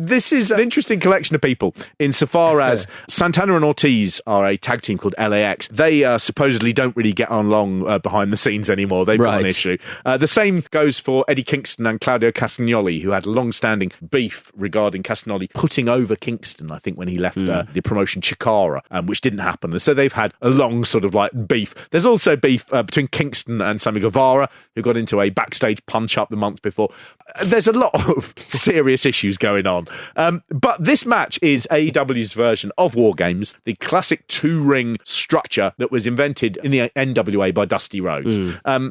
This is an interesting collection of people insofar as Santana and Ortiz are a tag team called LAX. They supposedly don't really get on along behind the scenes anymore. They've got an issue. The same goes for Eddie Kingston and Claudio Castagnoli, who had a long-standing beef regarding Castagnoli putting over Kingston, I think, when he left the promotion Chikara, which didn't happen. And so they've had a long sort of like beef. There's also beef between Kingston and Sammy Guevara, who got into a backstage punch-up the month before. There's a lot of serious issues going on. But this match is AEW's version of War Games, the classic two-ring structure that was invented in the NWA by Dusty Rhodes.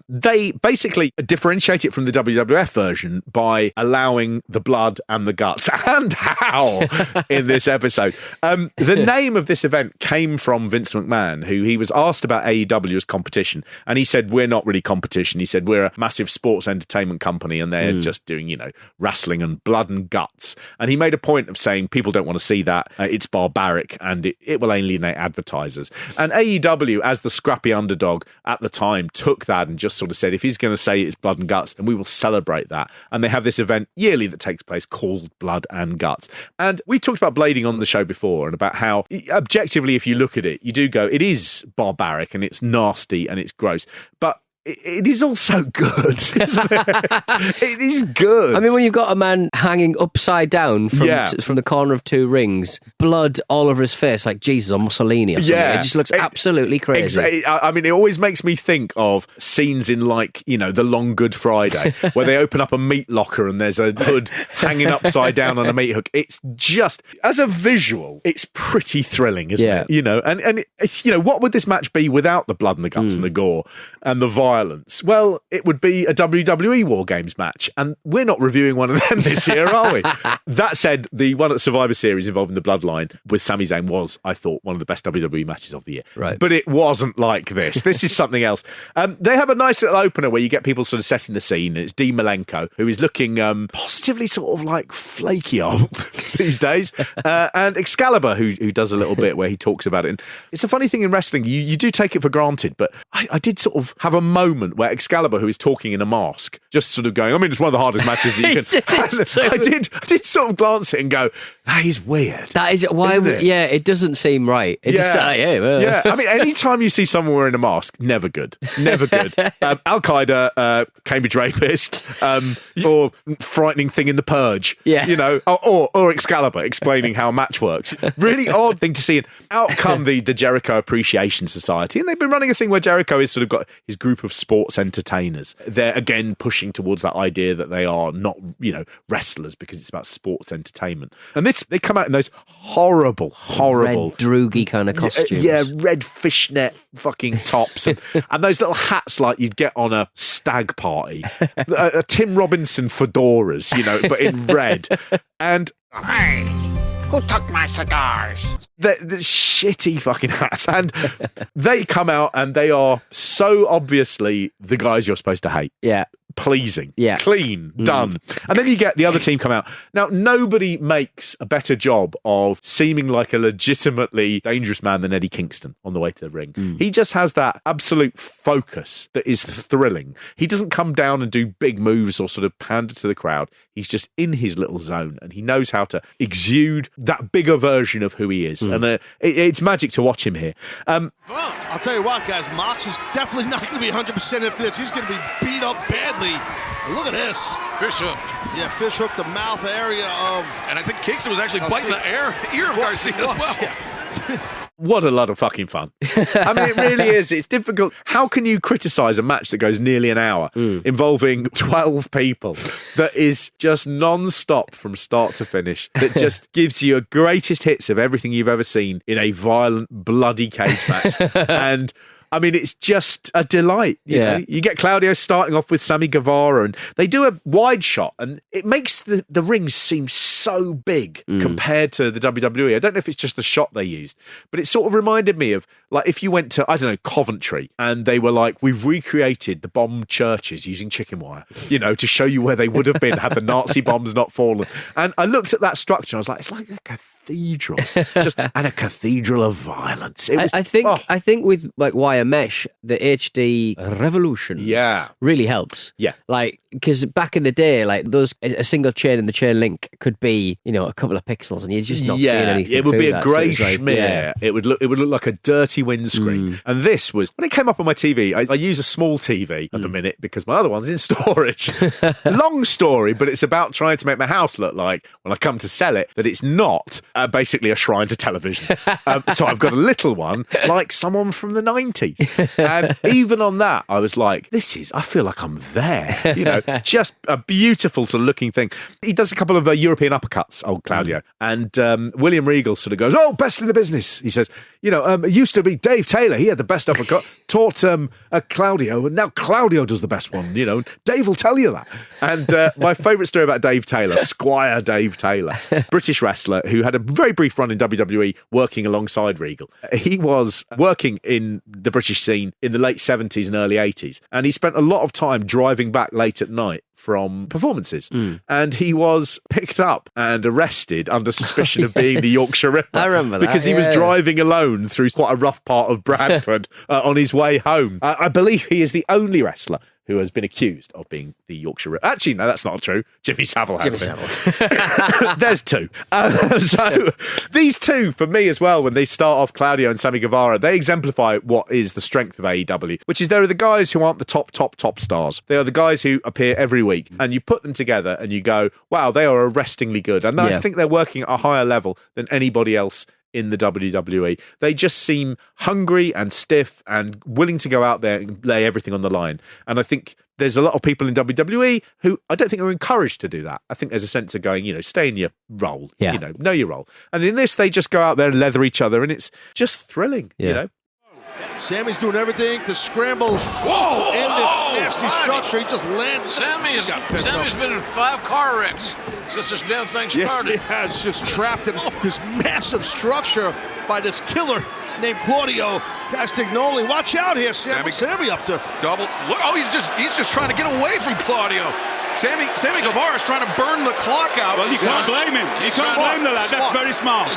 They basically differentiate it from the WWF version by allowing the blood and the guts. And how in this episode. The name of this event came from Vince McMahon, who he was asked about AEW as competition. And he said, we're not really competition. He said, we're a massive sports entertainment company and they're just doing, wrestling and blood and guts. And he made a point of saying people don't want to see that. It's barbaric and it will alienate advertisers. And AEW, as the scrappy underdog at the time, took that and just sort of said, if he's going to say it's blood and guts, then we will celebrate that. And they have this event yearly that takes place called Blood and Guts. And we talked about blading on the show before and about how objectively, if you look at it, you do go, it is barbaric and it's nasty and it's gross. But it is also good, isn't it? It is good. I mean, when you've got a man hanging upside down from the corner of two rings, blood all over his face, like Jesus or Mussolini or something. It just looks absolutely crazy. I mean, it always makes me think of scenes in, like, The Long Good Friday, where they open up a meat locker and there's a hood hanging upside down on a meat hook. It's just, as a visual, it's pretty thrilling, isn't it? And what would this match be without the blood and the guts and the gore and the violence? Well, it would be a WWE War Games match, and we're not reviewing one of them this year, are we? That said, the one at Survivor Series involving the Bloodline with Sami Zayn was, I thought, one of the best WWE matches of the year. Right. But it wasn't like this. This is something else. They have a nice little opener where you get people sort of setting the scene, and it's Dean Malenko, who is looking positively sort of like flaky old these days, and Excalibur, who does a little bit where he talks about it. And it's a funny thing in wrestling, you do take it for granted, but I did sort of have a moment where Excalibur, who is talking in a mask, just sort of going, I mean, it's one of the hardest matches that you can... I did sort of glance at it and go, that is weird. That is why. It doesn't seem right. It just, yeah. I mean, anytime you see someone wearing a mask, never good. Never good. Al Qaeda, Cambridge rapist, or frightening thing in The Purge. Yeah. Or Excalibur explaining how a match works. Really odd thing to see. And out come the Jericho Appreciation Society, and they've been running a thing where Jericho has sort of got his group of sports entertainers. They're again pushing towards that idea that they are not, wrestlers because it's about sports entertainment. And they come out in those horrible red droogie kind of costumes. Yeah, red fishnet fucking tops and those little hats like you'd get on a stag party. a Tim Robinson fedoras, but in red. And hey, who took my cigars? The shitty fucking hats. And they come out and they are so obviously the guys you're supposed to hate. Yeah. Pleasing, clean, done. And then you get the other team come out. Now, nobody makes a better job of seeming like a legitimately dangerous man than Eddie Kingston on the way to the ring. He just has that absolute focus that is thrilling. He doesn't come down and do big moves or sort of pander to the crowd. He's just in his little zone and he knows how to exude that bigger version of who he is. And it's magic to watch him here. Well, I'll tell you what, guys, Mox is definitely not going to be 100% if this. He's going to be beat up badly. Look at this. Fish hook. Yeah, fish hook the mouth area of... And I think Kingston was actually biting the ear of Garcia as well. Yeah. What a lot of fucking fun. I mean, it really is. It's difficult. How can you criticise a match that goes nearly an hour involving 12 people that is just non-stop from start to finish, that just gives you a greatest hits of everything you've ever seen in a violent, bloody cage match? And... I mean, it's just a delight. You know? You get Claudio starting off with Sammy Guevara, and they do a wide shot, and it makes the rings seem so big compared to the WWE. I don't know if it's just the shot they used, but it sort of reminded me of, like, if you went to, I don't know, Coventry, and they were like, we've recreated the bombed churches using chicken wire, to show you where they would have been had the Nazi bombs not fallen. And I looked at that structure, and I was like, it's like a cathedral, and a cathedral of violence. It was, I think with like wire mesh, the HD revolution, really helps. Yeah, like because back in the day, like a single chain in the chain link could be, a couple of pixels, and you're just not seeing anything. It would be a grey schmear. Like, it would look like a dirty windscreen. And this was when it came up on my TV. I use a small TV at the minute because my other one's in storage. Long story, but it's about trying to make my house look like, when I come to sell it, that it's not basically a shrine to television. So I've got a little one, like someone from the 90s. And even on that, I was like, I feel like I'm there. Just a beautiful sort of looking thing. He does a couple of European uppercuts, old Claudio. And William Regal sort of goes, "Oh, best in the business." He says, it used to be Dave Taylor. He had the best uppercut, taught Claudio, and now Claudio does the best one. Dave will tell you that. And my favourite story about Dave Taylor, Squire Dave Taylor, British wrestler who had a very brief run in WWE working alongside Regal. He was working in the British scene in the late 70s and early 80s, and he spent a lot of time driving back late at night from performances. And he was picked up and arrested under suspicion of being the Yorkshire Ripper. I remember that. Because he was driving alone through quite a rough part of Bradford on his way home. I believe he is the only wrestler who has been accused of being the Yorkshire Ripper. Actually, no, that's not true. Jimmy Savile has been. There's two. So these two, for me as well, when they start off, Claudio and Sammy Guevara, they exemplify what is the strength of AEW, which is there are the guys who aren't the top stars. They are the guys who appear every week, and you put them together and you go, wow, they are arrestingly good. And I think they're working at a higher level than anybody else in the WWE. They just seem hungry and stiff and willing to go out there and lay everything on the line. And I think there's a lot of people in WWE who I don't think are encouraged to do that. I think there's a sense of going, stay in your role, know your role. And in this, they just go out there and leather each other, and it's just thrilling, Sammy's doing everything to scramble in this nasty structure. He just lands. Sammy's been in 5 car wrecks since this damn thing started. Yes, he has. Just trapped in this massive structure by this killer named Claudio Castagnoli. Watch out here, Sammy up to double. Look, he's just trying to get away from Claudio. Sammy Guevara is trying to burn the clock out. Well, you can't blame him. You can't blame the lad. That's very smart.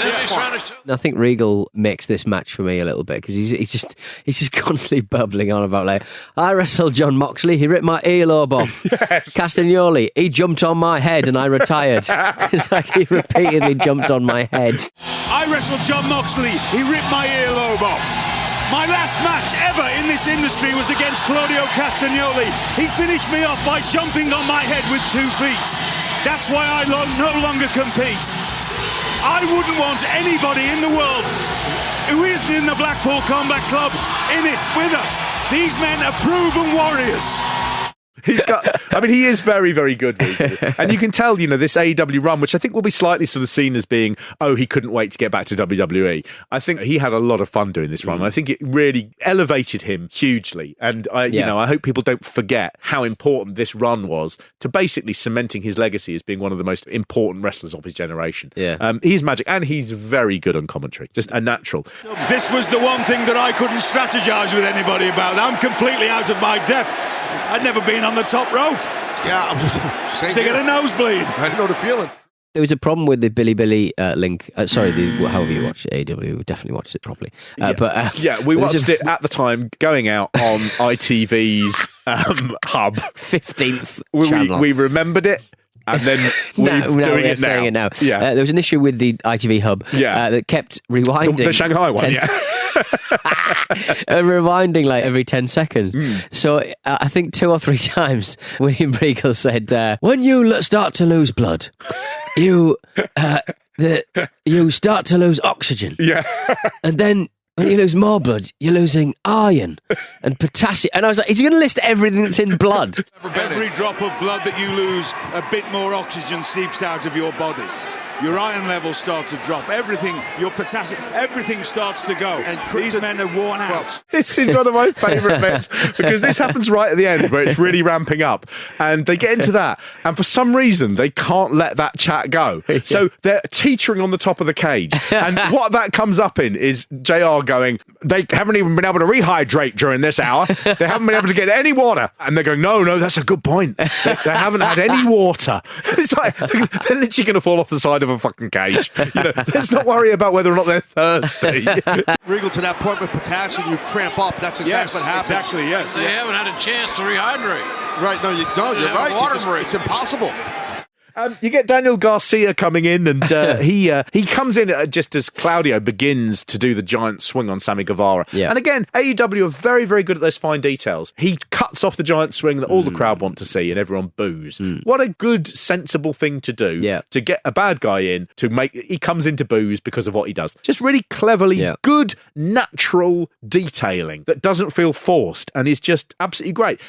I think Regal makes this match for me a little bit because he's just constantly bubbling on about like, I wrestled John Moxley, he ripped my earlobe off. Yes. Castagnoli, he jumped on my head and I retired. It's like he repeatedly jumped on my head. I wrestled John Moxley, he ripped my earlobe off. My last match ever in this industry was against Claudio Castagnoli. He finished me off by jumping on my head with 2 feet. That's why I no longer compete. I wouldn't want anybody in the world who is in the Blackpool Combat Club in it with us. These men are proven warriors. He is very, very good. And you can tell, this AEW run, which I think will be slightly sort of seen as being, he couldn't wait to get back to WWE. I think he had a lot of fun doing this run. I think it really elevated him hugely. And I hope people don't forget how important this run was to basically cementing his legacy as being one of the most important wrestlers of his generation. He's magic, and he's very good on commentary. Just a natural. This was the one thing that I couldn't strategize with anybody about. I'm completely out of my depth. I'd never been on the top rope. Yeah, so get a nosebleed. I know the feeling. There was a problem with the Billy link. However you watched it, AEW, we definitely watched it properly. We watched it at the time, going out on ITV's hub. 15th channel. We remembered it. And then we're doing it now. There was an issue with the ITV hub that kept rewinding. The Shanghai one, rewinding like every 10 seconds. So I think 2 or 3 times William Regal said, when you start to lose blood, you start to lose oxygen. And then when you lose more blood, you're losing iron and potassium. And I was like, is he going to list everything that's in blood? Every drop of blood that you lose, a bit more oxygen seeps out of your body. Your iron levels start to drop. Everything, your potassium, everything starts to go. And these men are worn out. This is one of my favourite bits because this happens right at the end where it's really ramping up. And they get into that. And for some reason, they can't let that chat go. So they're teetering on the top of the cage. And what that comes up in is JR going, they haven't even been able to rehydrate during this hour. They haven't been able to get any water. And they're going, no, that's a good point. They haven't had any water. It's like, they're literally going to fall off the side of of a fucking cage. Let's not worry about whether or not they're thirsty. Regal to that point with potassium, you cramp up. That's exactly what happens. Exactly, yes. They haven't had a chance to rehydrate. Right, you're right. Water break. It's impossible. You get Daniel Garcia coming in, and he comes in just as Claudio begins to do the giant swing on Sammy Guevara. Yeah. And again, AEW are very, very good at those fine details. He cuts off the giant swing that all the crowd want to see, and everyone boos. What a good, sensible thing to do to get a bad guy in to make. He comes into boos because of what he does. Just really cleverly, good, natural detailing that doesn't feel forced and is just absolutely great.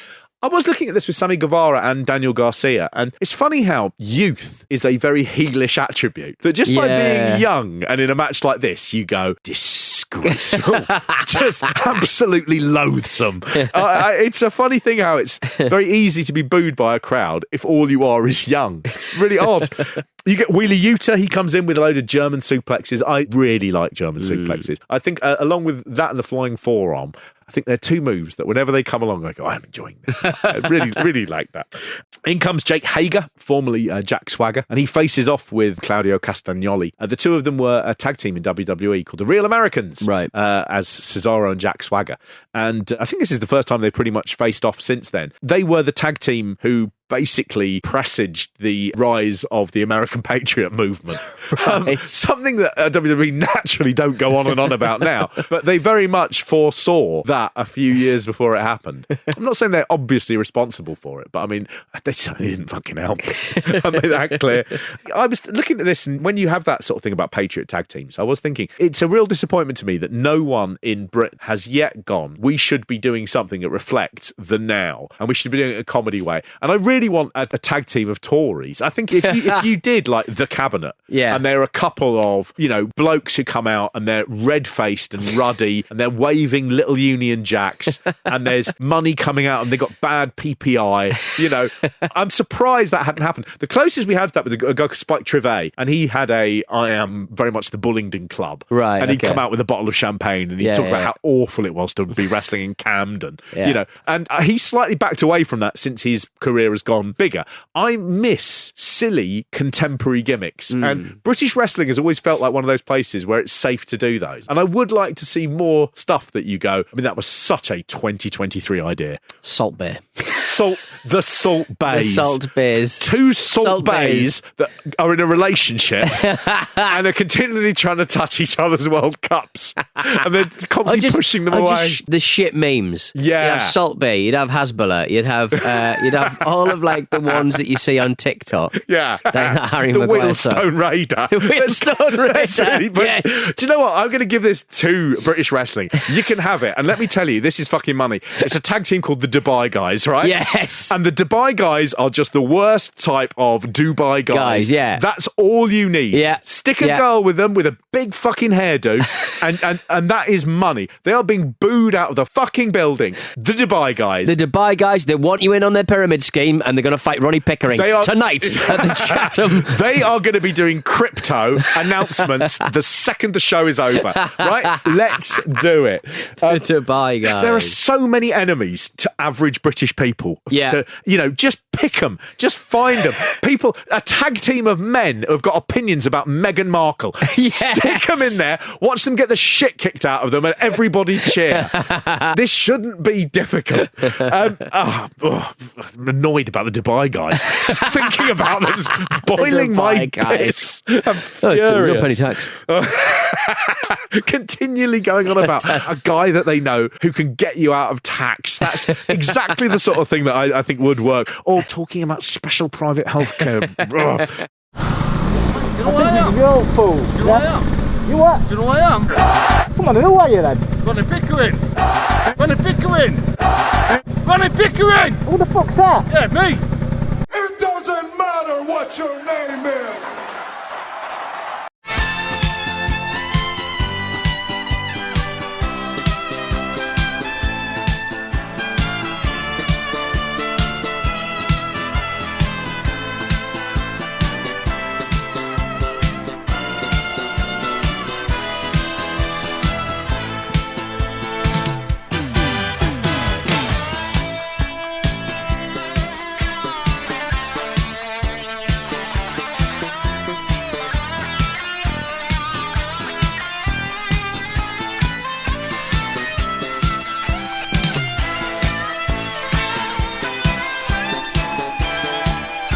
I was looking at this with Sammy Guevara and Daniel Garcia, and it's funny how youth is a very heelish attribute. That just by being young and in a match like this, you go, disgraceful. Just absolutely loathsome. It's a funny thing how it's very easy to be booed by a crowd if all you are is young. Really odd. You get Wheeler Yuta. He comes in with a load of German suplexes. I really like German suplexes. I think along with that and the flying forearm, I think they're two moves that whenever they come along, I go, I'm enjoying this. I really, really like that. In comes Jake Hager, formerly Jack Swagger, and he faces off with Claudio Castagnoli. The two of them were a tag team in WWE called the Real Americans, right? As Cesaro and Jack Swagger. And I think this is the first time they pretty much faced off since then. They were the tag team who basically presaged the rise of the American Patriot movement. Something that WWE naturally don't go on and on about now, but they very much foresaw that a few years before it happened. I'm not saying they're obviously responsible for it, but I mean, they certainly didn't fucking help it. I made that clear. I was looking at this, and when you have that sort of thing about Patriot tag teams, I was thinking, it's a real disappointment to me that no one in Britain has yet gone, we should be doing something that reflects the now, and we should be doing it in a comedy way. And I really want a tag team of Tories. I think if you did like The Cabinet, and there are a couple of, blokes who come out and they're red-faced and ruddy and they're waving little Union Jacks and there's money coming out and they got bad PPI, I'm surprised that hadn't happened. The closest we had to that was a guy called Spike Trivet, and he had I am very much the Bullingdon Club. Right. And he'd come out with a bottle of champagne and he'd talk about how awful it was to be wrestling in Camden, and he's slightly backed away from that since his career has gone bigger. I miss silly contemporary gimmicks, and British wrestling has always felt like one of those places where it's safe to do those. And I would like to see more stuff that you go, I mean, that was such a 2023 idea. Salt Bay. The Salt Bays. The Salt Bays. Two Salt Bays that are in a relationship and are continually trying to touch each other's World Cups. And they're constantly pushing them away. The shit memes. Yeah. You'd have Salt Bay, you'd have Hasbulla, you'd have all of like the ones that you see on TikTok. Yeah. Harry the Maguire Wheelstone Raider. The Wheelstone Raider. Yes. Do you know what? I'm going to give this to British wrestling. You can have it. And let me tell you, this is fucking money. It's a tag team called the Dubai Guys, right? Yes. And the Dubai Guys are just the worst type of Dubai guys. That's all you need. Yeah. Stick a girl with them with a big fucking hairdo, and that is money. They are being booed out of the fucking building. The Dubai Guys. The Dubai Guys, they want you in on their pyramid scheme, and they're going to fight Ronnie Pickering tonight at the Chatham. They are going to be doing crypto announcements the second the show is over. Right? Let's do it. The Dubai Guys. There are so many enemies to average British people. Yeah. Just pick them. Just find them. People, a tag team of men who have got opinions about Meghan Markle. Yes. Stick them in there, watch them get the shit kicked out of them, and everybody cheer. This shouldn't be difficult. I'm annoyed about the Dubai Guys. Just thinking about them is boiling my piss. I'm furious. No penny tax. Continually going on about a guy that they know who can get you out of tax. That's exactly the sort of thing that I think would work. Or talking about special private healthcare. You know who I am? You're a fool. You know who I am? You what? You know who I am? Come on, who are you then? Ronnie Pickering. Ronnie Pickering. Ronnie Pickering! Who the fuck's that? Yeah, me. It doesn't matter what your name is.